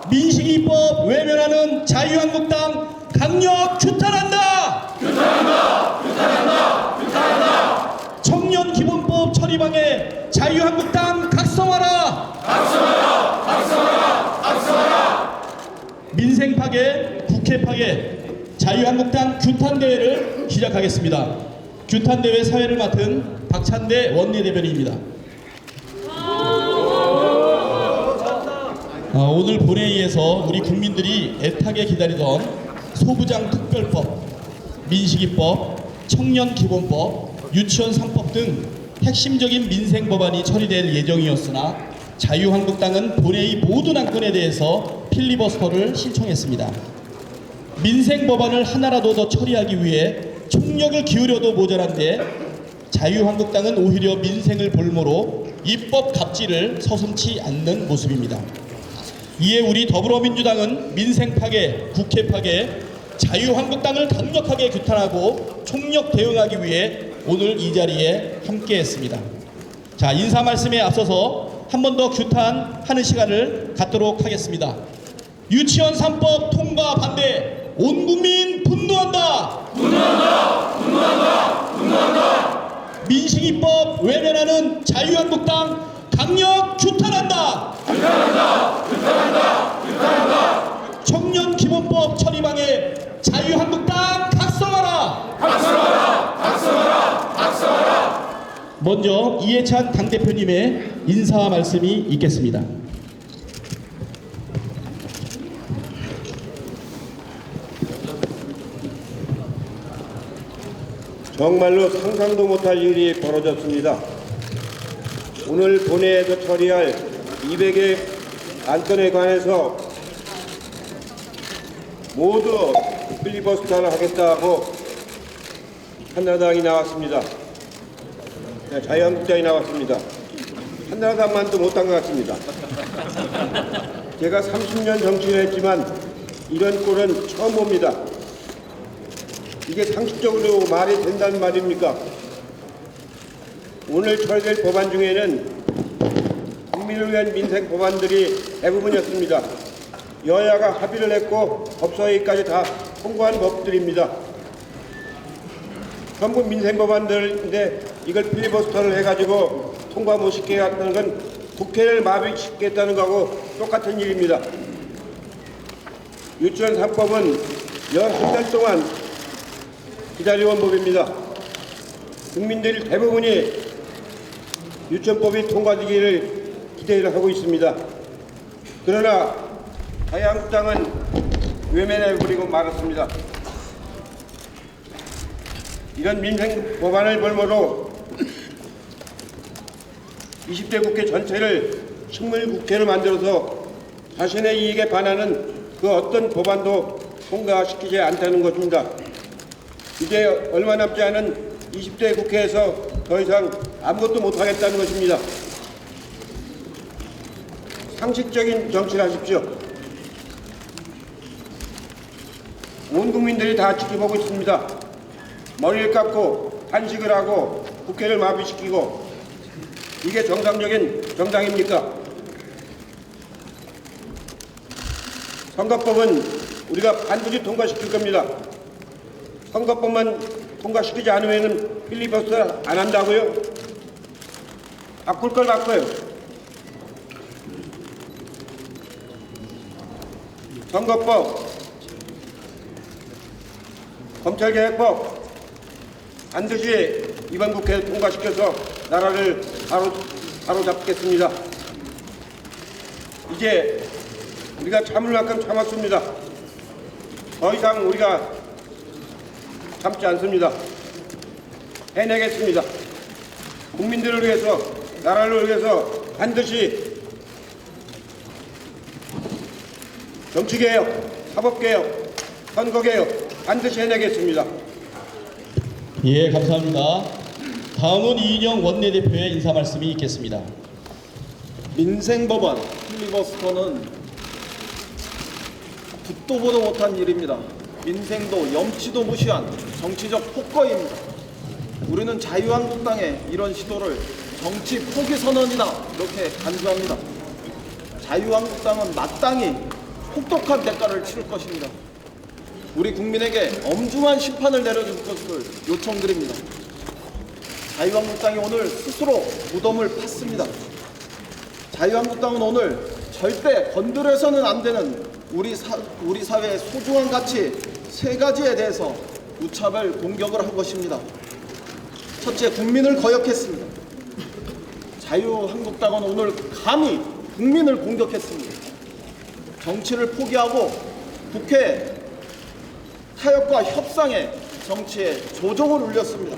민식이법 외면하는 자유한국당 강력 규탄한다! 규탄한다! 규탄한다! 규탄한다! 청년기본법 처리방해 자유한국당 각성하라! 각성하라! 각성하라! 각성하라! 민생 파괴, 국회 파괴, 자유한국당 규탄대회를 시작하겠습니다. 규탄대회 사회를 맡은 박찬대 원내대변인입니다. 오늘 본회의에서 우리 국민들이 애타게 기다리던 소부장 특별법, 민식이법, 청년기본법, 유치원 3법 등 핵심적인 민생 법안이 처리될 예정이었으나 자유한국당은 본회의 모든 안건에 대해서 필리버스터를 신청했습니다. 민생 법안을 하나라도 더 처리하기 위해 총력을 기울여도 모자란데 자유한국당은 오히려 민생을 볼모로 입법 갑질을 서슴지 않는 모습입니다. 이에 우리 더불어민주당은 민생 파괴, 국회 파괴, 자유한국당을 강력하게 규탄하고 총력 대응하기 위해 오늘 이 자리에 함께했습니다. 자, 인사 말씀에 앞서서 한 번 더 규탄하는 시간을 갖도록 하겠습니다. 유치원 3법 통과 반대, 온 국민 분노한다! 분노한다! 분노한다! 분노한다! 민식이법 외면하는 자유한국당 강력 규탄한다! 규탄한다! 규탄한다! 규탄한다! 청년기본법 처리방해 자유한국당 각성하라! 각성하라! 각성하라! 각성하라! 먼저 이해찬 당대표님의 인사 말씀이 있겠습니다. 정말로 상상도 못할 일이 벌어졌습니다. 오늘 본회의에서 처리할 200의 안건에 관해서 모두 필리버스터를 하겠다고 한나라당이 나왔습니다. 자유한국당이 나왔습니다. 한나라당만도 못한 것 같습니다. 제가 30년 정치를 했지만 이런 꼴은 처음 봅니다. 이게 상식적으로 말이 된다는 말입니까? 오늘 처리될 법안 중에는 국민을 위한 민생 법안들이 대부분이었습니다. 여야가 합의를 했고 법사위까지 다 통과한 법들입니다. 전부 민생 법안들인데 이걸 필리버스터를 해가지고 통과 못 시키게 한다는 건 국회를 마비시키겠다는 거하고 똑같은 일입니다. 유치원 3법은 11달 동안 기다려온 법입니다. 국민들 대부분이 유치원법이 통과되기를 기대를 하고 있습니다. 그러나 자유한국당은 외면해버리고 말았습니다. 이런 민생 법안을 볼모로 20대 국회 전체를 식물국회로 만들어서 자신의 이익에 반하는 그 어떤 법안도 통과시키지 않다는 것입니다. 이제 얼마 남지 않은 20대 국회에서 더 이상 아무것도 못하겠다는 것입니다. 상식적인 정치를 하십시오. 온 국민들이 다 지켜보고 있습니다. 머리를 깎고 탄식을 하고 국회를 마비시키고 이게 정상적인 정당입니까? 선거법은 우리가 반드시 통과시킬 겁니다. 선거법만 통과시키지 않으면 필리버스터 안 한다고요? 바꿀 걸 바꿔요. 선거법, 검찰개혁법 반드시 이번 국회에 통과시켜서 나라를 바로잡겠습니다. 이제 우리가 참을 만큼 참았습니다. 더 이상 우리가 참지 않습니다. 해내겠습니다. 국민들을 위해서, 나라를 위해서 반드시 정치개혁, 사법개혁, 선거개혁 반드시 해내겠습니다. 예, 감사합니다. 다음은 이인영 원내대표의 인사 말씀이 있겠습니다. 민생법안 필리버스터는 듣도 보도 못한 일입니다. 민생도 염치도 무시한 정치적 폭거입니다. 우리는 자유한국당의 이런 시도를 정치 포기 선언이다 이렇게 간주합니다. 자유한국당은 마땅히 혹독한 대가를 치를 것입니다. 우리 국민에게 엄중한 심판을 내려줄 것을 요청드립니다. 자유한국당이 오늘 스스로 무덤을 팠습니다. 자유한국당은 오늘 절대 건드려서는 안 되는 우리 사회의 소중한 가치 3가지에 대해서 무차별 공격을 한 것입니다. 첫째, 국민을 거역했습니다. 자유한국당은 오늘 감히 국민을 공격했습니다. 정치를 포기하고 국회 타협과 협상의 정치에 조종을 울렸습니다.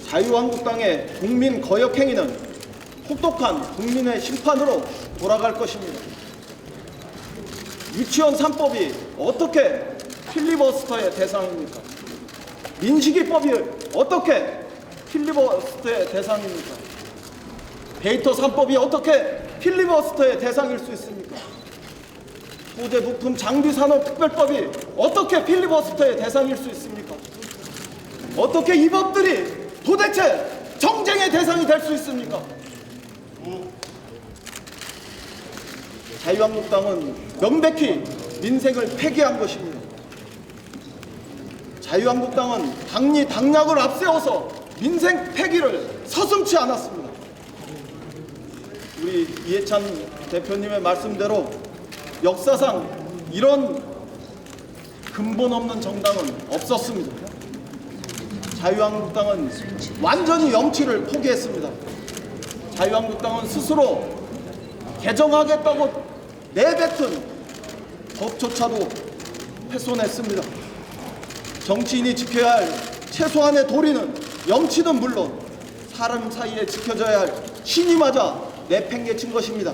자유한국당의 국민 거역 행위는 혹독한 국민의 심판으로 돌아갈 것입니다. 유치원 3법이 어떻게 필리버스터의 대상입니까? 민식이법이 어떻게 필리버스터의 대상입니까? 데이터 3법이 어떻게 필리버스터의 대상일 수 있습니까? 소재 부품 장비 산업 특별법이 어떻게 필리버스터의 대상일 수 있습니까? 어떻게 이 법들이 도대체 정쟁의 대상이 될 수 있습니까? 자유한국당은 명백히 민생을 폐기한 것입니다. 자유한국당은 당리 당략을 앞세워서 민생 폐기를 서슴지 않았습니다. 우리 이해찬 대표님의 말씀대로 역사상 이런 근본 없는 정당은 없었습니다. 자유한국당은 완전히 염치를 포기했습니다. 자유한국당은 스스로 개정하겠다고 내뱉은 법조차도 훼손했습니다. 정치인이 지켜야 할 최소한의 도리는 염치는 물론 사람 사이에 지켜져야 할 신의마저 내팽개친 것입니다.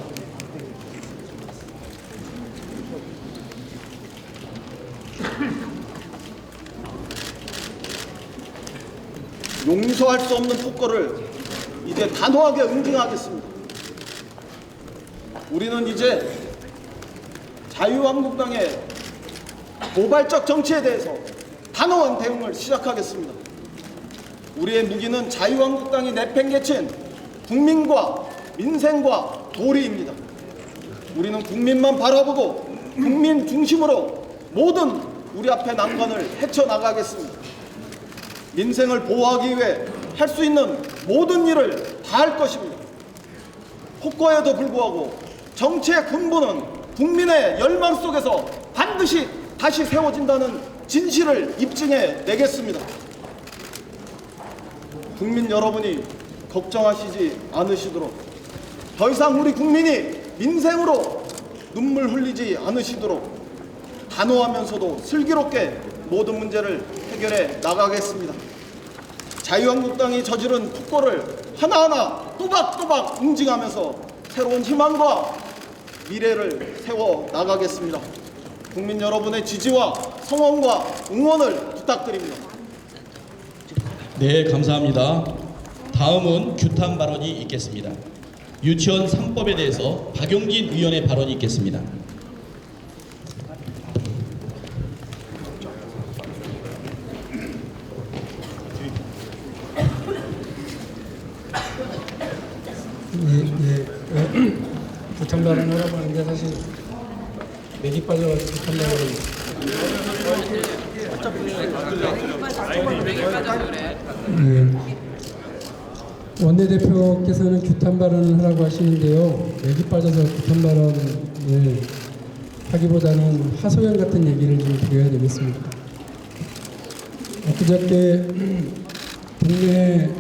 용서할 수 없는 폭거를 이제 단호하게 응징하겠습니다. 우리는 이제 자유한국당의 도발적 정치에 대해서 단호한 대응을 시작하겠습니다. 우리의 무기는 자유한국당이 내팽개친 국민과 민생과 도리입니다. 우리는 국민만 바라보고 국민 중심으로 모든 우리 앞에 난관을 헤쳐나가겠습니다. 민생을 보호하기 위해 할 수 있는 모든 일을 다 할 것입니다. 폭거에도 불구하고 정치의 근본은 국민의 열망 속에서 반드시 다시 세워진다는 진실을 입증해 내겠습니다. 국민 여러분이 걱정하시지 않으시도록, 더 이상 우리 국민이 민생으로 눈물 흘리지 않으시도록 단호하면서도 슬기롭게 모든 문제를 해결해 나가겠습니다. 자유한국당이 저지른 폭거를 하나하나 또박또박 응징하면서 새로운 희망과 미래를 세워 나가겠습니다. 국민 여러분의 지지와 성원과 응원을 부탁드립니다. 네, 감사합니다. 다음은 규탄 발언이 있겠습니다. 유치원 3법에 대해서 박용진 의원의 발언이 있겠습니다. 규탄 발언하라고 하는데 사실 맥이 빠져가지고 규탄 발언. 원내대표께서는 규탄 발언을 하라고 하시는데요. 맥이 빠져서 규탄 발언을 하기보다는 하소연 같은 얘기를 좀 드려야 되겠습니다. 엊그저께 동네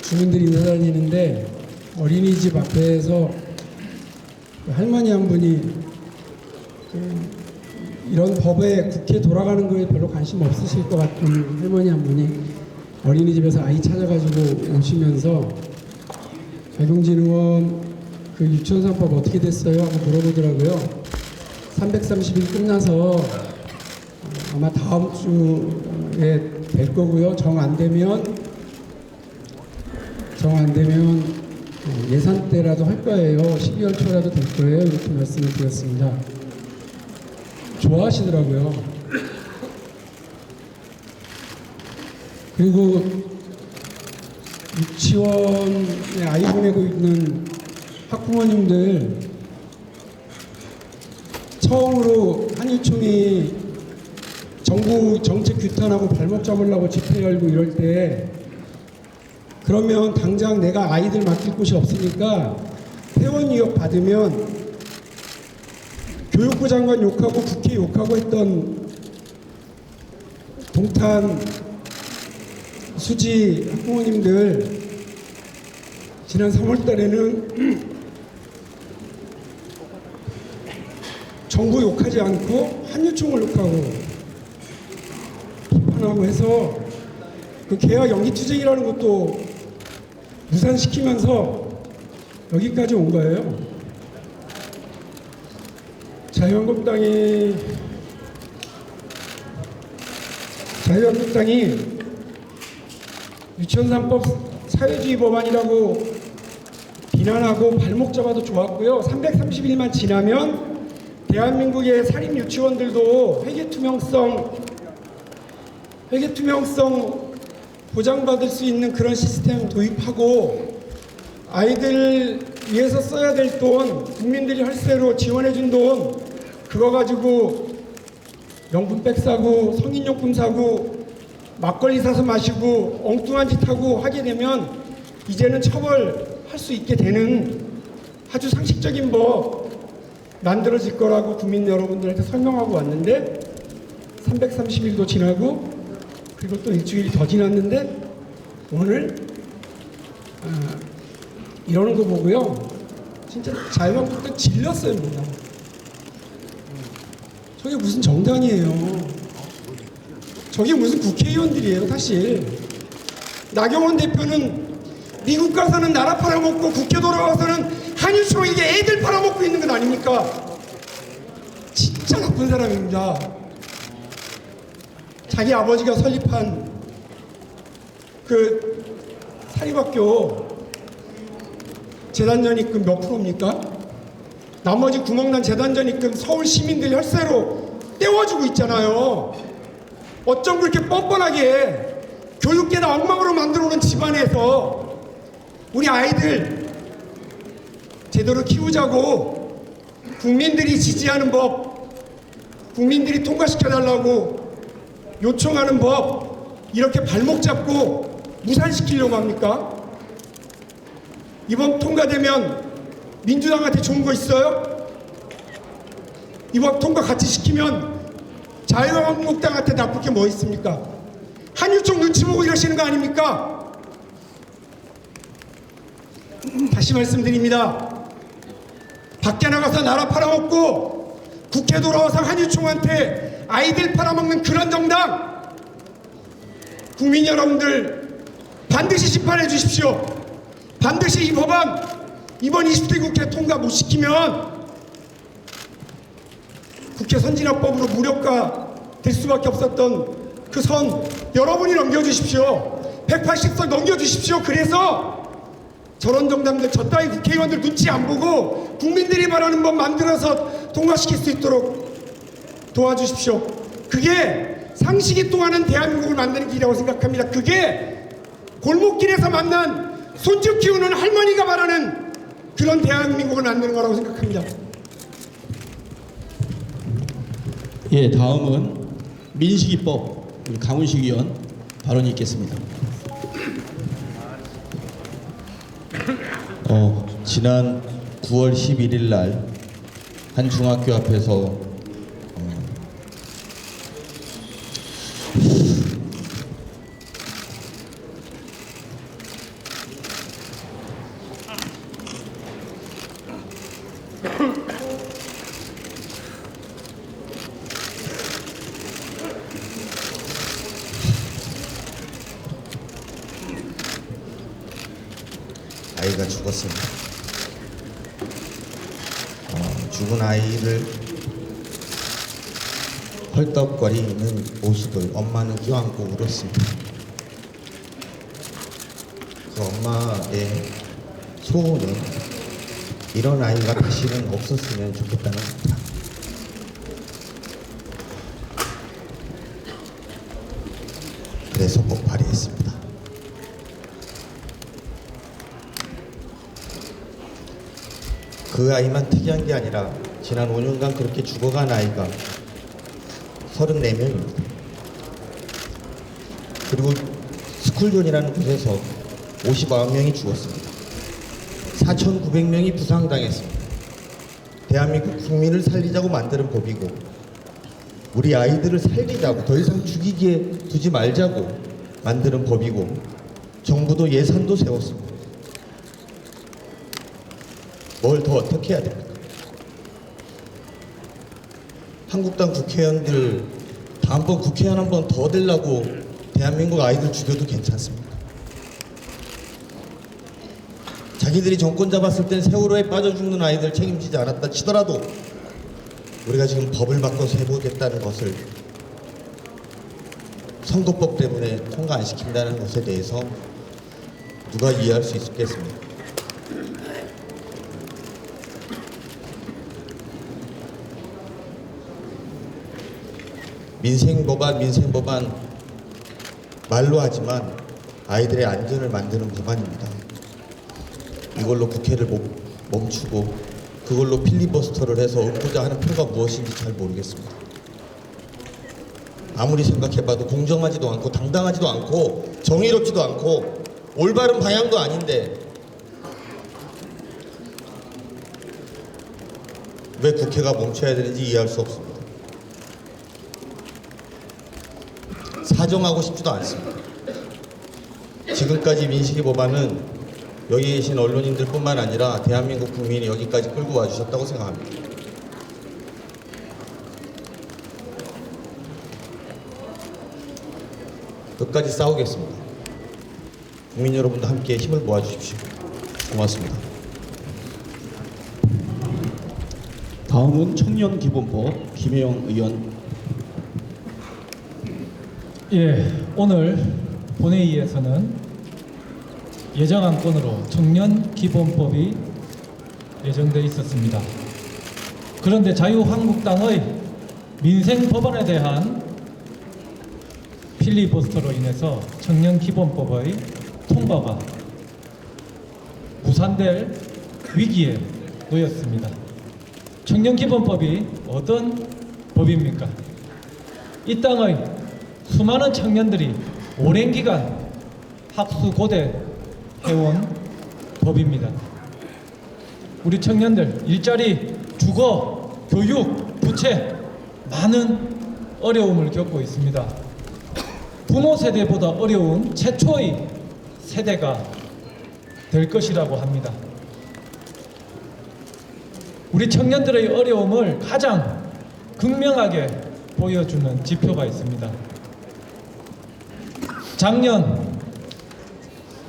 주민들이 인사 다니는데 어린이집 앞에서 할머니 한 분이 이런 법에 국회 돌아가는 거에 별로 관심 없으실 것 같은 할머니 한 분이 어린이집에서 아이 찾아가지고 오시면서 박용진 의원 그 유치원 3법 어떻게 됐어요? 하고 물어보더라고요. 330일 끝나서 아마 다음 주에 될 거고요. 정 안 되면 예산 때라도 할 거예요. 12월 초라도 될 거예요. 이렇게 말씀을 드렸습니다. 좋아하시더라고요. 그리고 유치원에 아이 보내고 있는 학부모님들 처음으로 한유총이 정부 정책 규탄하고 발목 잡으려고 집회 열고 이럴 때 그러면 당장 내가 아이들 맡길 곳이 없으니까 회원 위협 받으면 교육부 장관 욕하고 국회 욕하고 했던 동탄 수지 학부모님들 지난 3월 달에는 정부 욕하지 않고 한유총을 욕하고 비판하고 해서 그 계약 연기 투쟁이라는 것도 무산시키면서 여기까지 온 거예요. 자유한국당이 유치원 3법 사회주의 법안이라고 비난하고 발목 잡아도 좋았고요. 330일만 지나면 대한민국의 사립 유치원들도 회계 투명성 보장받을 수 있는 그런 시스템 도입하고 아이들 위해서 써야 될 돈, 국민들이 헐세로 지원해 준 돈 그거 가지고 명품백 사고 성인용품 사고 막걸리 사서 마시고 엉뚱한 짓 하고 하게 되면 이제는 처벌할 수 있게 되는 아주 상식적인 법 만들어질 거라고 국민 여러분들한테 설명하고 왔는데 330일도 지나고 그리고 또 일주일이 더 지났는데 오늘 이러는 거 보고요. 진짜 자유한국당 질렸어요. 뭔가. 저게 무슨 정당이에요. 저게 무슨 국회의원들이에요. 사실 나경원 대표는 미국 가서는 나라 팔아먹고 국회 돌아와서는 한유총에게 애들 팔아먹고 있는 건 아닙니까? 진짜 나쁜 사람입니다. 자기 아버지가 설립한 그 사립학교 재단전입금 몇 프로입니까? 나머지 구멍난 재단전입금 서울 시민들 혈세로 떼어주고 있잖아요. 어쩜 그렇게 뻔뻔하게 교육계나 엉망으로 만들어 놓은 집안에서 우리 아이들 제대로 키우자고 국민들이 지지하는 법, 국민들이 통과시켜달라고 요청하는 법 이렇게 발목 잡고 무산시키려고 합니까? 이번 통과되면 민주당한테 좋은 거 있어요? 이번 통과 같이 시키면 자유한국당한테 나쁠 게 뭐 있습니까? 한유총 눈치 보고 이러시는 거 아닙니까? 다시 말씀드립니다. 밖에 나가서 나라 팔아먹고 국회 돌아와서 한유총한테 아이들 팔아먹는 그런 정당 국민 여러분들 반드시 심판해 주십시오. 반드시 이 법안 이번 20대 국회 통과 못 시키면 국회 선진화법으로 무력화 될 수밖에 없었던 그 선 여러분이 넘겨주십시오. 180석 넘겨주십시오. 그래서 저런 정당들 저 따위 국회의원들 눈치 안 보고 국민들이 바라는 법 만들어서 통과시킬 수 있도록 도와주십시오. 그게 상식이 통하는 대한민국을 만드는 길이라고 생각합니다. 그게 골목길에서 만난 손주 키우는 할머니가 바라는 그런 대한민국을 만드는 거라고 생각합니다. 예, 다음은 민식이법 강훈식 의원 발언이 있겠습니다. 지난 9월 11일 날 한 중학교 앞에서 아이가 죽었습니다. 죽은 아이를 헐떡거리는 모습을 엄마는 껴안고 울었습니다. 그 엄마의 소원은 이런 아이가 다시는 없었으면 좋겠다는 겁니다. 그래서 법 발의했습니다. 그 아이만 특이한 게 아니라 지난 5년간 그렇게 죽어간 아이가 34명입니다. 그리고 스쿨존이라는 곳에서 59명이 죽었습니다. 4,900명이 부상당했습니다. 대한민국 국민을 살리자고 만드는 법이고 우리 아이들을 살리자고 더 이상 죽이게 두지 말자고 만드는 법이고 정부도 예산도 세웠습니다. 뭘 더 어떻게 해야 됩니까? 한국당 국회의원들 다음번 국회의원 한 번 더 되려고 대한민국 아이들 죽여도 괜찮습니다. 자기들이 정권 잡았을 땐 세월호에 빠져 죽는 아이들 책임지지 않았다 치더라도 우리가 지금 법을 바꿔서 해보겠다는 것을 선거법 때문에 통과 안 시킨다는 것에 대해서 누가 이해할 수 있겠습니까? 민생법안 말로 하지만 아이들의 안전을 만드는 법안입니다. 이걸로 국회를 멈추고 그걸로 필리버스터를 해서 얻고자 하는 표가 무엇인지 잘 모르겠습니다. 아무리 생각해봐도 공정하지도 않고 당당하지도 않고 정의롭지도 않고 올바른 방향도 아닌데 왜 국회가 멈춰야 되는지 이해할 수 없습니다. 사정하고 싶지도 않습니다. 지금까지 민식이 법안은 여기 계신 언론인들 뿐만 아니라 대한민국 국민이 여기까지 끌고 와주셨다고 생각합니다. 끝까지 싸우겠습니다. 국민 여러분도 함께 힘을 모아주십시오. 고맙습니다. 다음은 청년기본법 김혜영 의원. 예, 오늘 본회의에서는 예정안건으로 청년기본법이 예정돼 있었습니다. 그런데 자유한국당의 민생법안에 대한 필리버스터로 인해서 청년기본법의 통과가 무산될 위기에 놓였습니다. 청년기본법이 어떤 법입니까? 이 땅의 수많은 청년들이 오랜 기간 학수고대 해온 법입니다. 우리 청년들 일자리, 주거, 교육, 부채 많은 어려움을 겪고 있습니다. 부모 세대보다 어려운 최초의 세대가 될 것이라고 합니다. 우리 청년들의 어려움을 가장 극명하게 보여주는 지표가 있습니다. 작년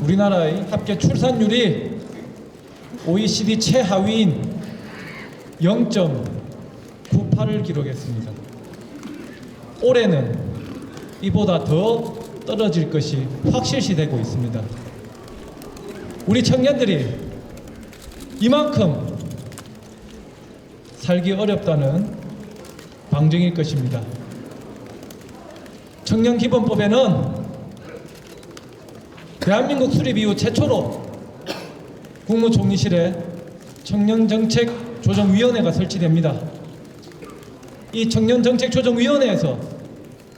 우리나라의 합계 출산율이 OECD 최하위인 0.98을 기록했습니다. 올해는 이보다 더 떨어질 것이 확실시되고 있습니다. 우리 청년들이 이만큼 살기 어렵다는 방증일 것입니다. 청년기본법에는 대한민국 수립 이후 최초로 국무총리실에 청년정책조정위원회가 설치됩니다. 이 청년정책조정위원회에서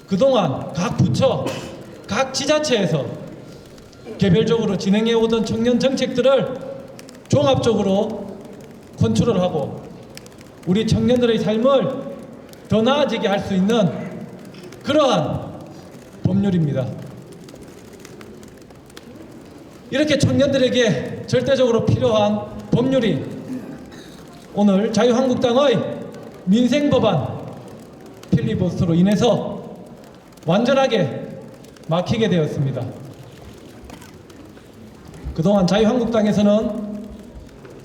그동안 각 부처, 각 지자체에서 개별적으로 진행해오던 청년정책들을 종합적으로 컨트롤하고 우리 청년들의 삶을 더 나아지게 할 수 있는 그러한 법률입니다. 이렇게 청년들에게 절대적으로 필요한 법률이 오늘 자유한국당의 민생법안 필리버스터로 인해서 완전하게 막히게 되었습니다. 그동안 자유한국당에서는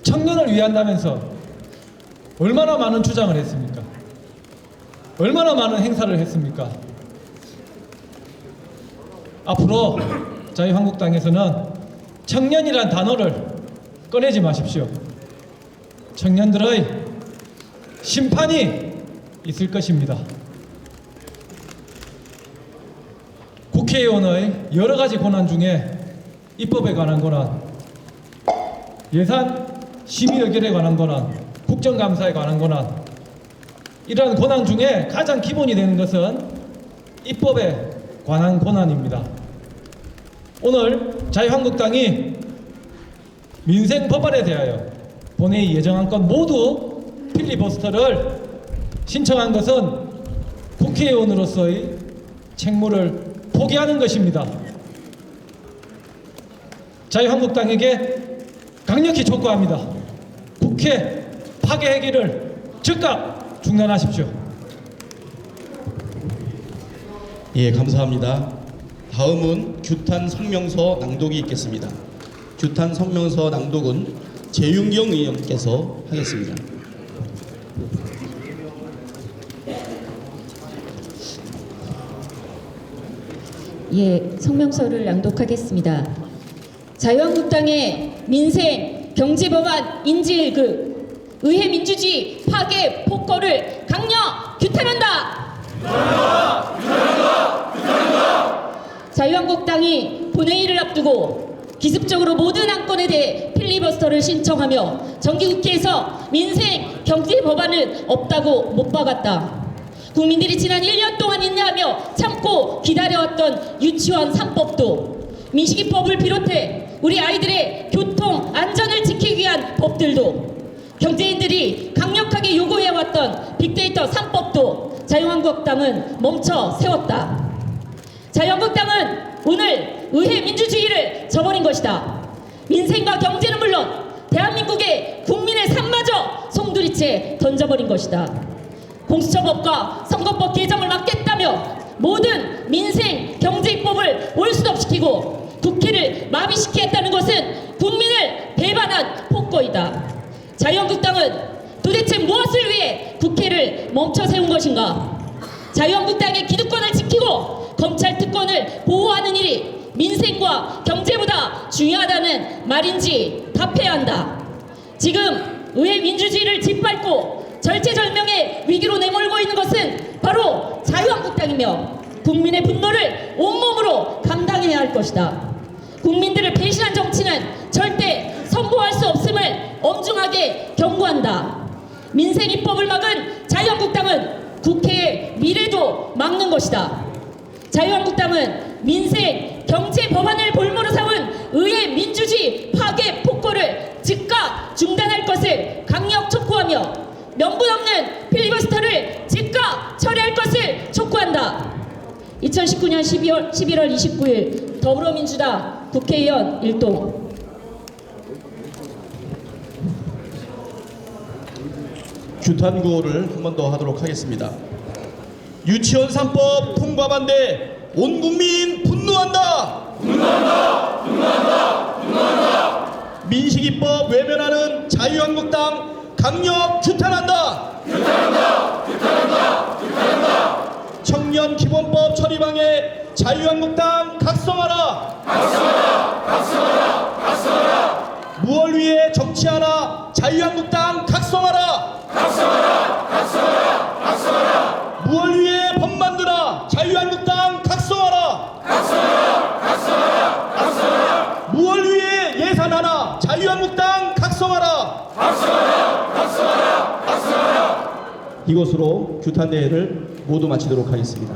청년을 위한다면서 얼마나 많은 주장을 했습니까? 얼마나 많은 행사를 했습니까? 앞으로 자유한국당에서는 청년이란 단어를 꺼내지 마십시오. 청년들의 심판이 있을 것입니다. 국회의원의 여러 가지 권한 중에 입법에 관한 권한, 예산 심의 의결에 관한 권한, 국정감사에 관한 권한, 이러한 권한 중에 가장 기본이 되는 것은 입법에 관한 권한입니다. 오늘 자유한국당이 민생 법안에 대하여 본회의 예정안건 모두 필리버스터를 신청한 것은 국회의원으로서의 책무를 포기하는 것입니다. 자유한국당에게 강력히 촉구합니다. 국회 파괴 행위를 즉각 중단하십시오. 예, 감사합니다. 다음은 규탄 성명서 낭독이 있겠습니다. 규탄 성명서 낭독은 재윤경 의원께서 하겠습니다. 예, 성명서를 낭독하겠습니다. 자유한국당의 민생 경제법안 인지 1급 의회 민주주의 파괴 폭거를 강력 규탄한다. 자유한국당이 본회의를 앞두고 기습적으로 모든 안건에 대해 필리버스터를 신청하며 정기국회에서 민생 경제 법안을 없다고 못 박았다. 국민들이 지난 1년 동안 인내하며 참고 기다려왔던 유치원 3법도, 민식이법을 비롯해 우리 아이들의 교통 안전을 지키기 위한 법들도, 경제인들이 강력하게 요구해왔던 빅데이터 3법도 자유한국당은 멈춰 세웠다. 자유한국당은 오늘 의회 민주주의를 저버린 것이다. 민생과 경제는 물론 대한민국의 국민의 삶마저 송두리째 던져버린 것이다. 공수처법과 선거법 개정을 막겠다며 모든 민생 경제 입법을 올수업시키고 국회를 마비시키겠다는 것은 국민을 배반한 폭거이다. 자유한국당은 도대체 무엇을 위해 국회를 멈춰 세운 것인가? 자유한국당의 기득권을 지키고 검찰 특권을 보호하는 일이 민생과 경제보다 중요하다는 말인지 답해야 한다. 지금 의회 민주주의를 짓밟고 절체절명의 위기로 내몰고 있는 것은 바로 자유한국당이며 국민의 분노를 온몸으로 감당해야 할 것이다. 국민들을 배신한 정치는 절대 선고할 수 없음을 엄중하게 경고한다. 민생 입법을 막은 자유한국당은 국회의 미래도 막는 것이다. 자유한국당은 민생 경제 법안을 볼모로 삼은 의회 민주주의 파괴 폭거를 즉각 중단할 것을 강력 촉구하며 명분 없는 필리버스터를 즉각 처리할 것을 촉구한다. 2019년 11월 29일 더불어민주당 국회의원 일동. 규탄 구호를 한 번 더 하도록 하겠습니다. 유치원 3법 통과 반대 온 국민 분노한다. 분노한다. 분노한다. 분노한다. 민식이법 외면하는 자유한국당 강력 규탄한다. 규탄한다. 규탄한다. 규탄한다. 청년 기본법 처리방해 자유한국당 각성하라. 각성하라. 각성하라. 각성하라. 무얼 위해 정치하라. 자유한국당 각성하라. 각성하라. 각성하라. 각성하라. 무얼 위해 법 만드나. 자유한국당 각성하라. 각성하라. 각성하라. 각성하라. 무얼 위해 예산하나. 자유한국당 각성하라. 각성하라. 각성하라. 각성하라. 이것으로 규탄 대회를 모두 마치도록 하겠습니다.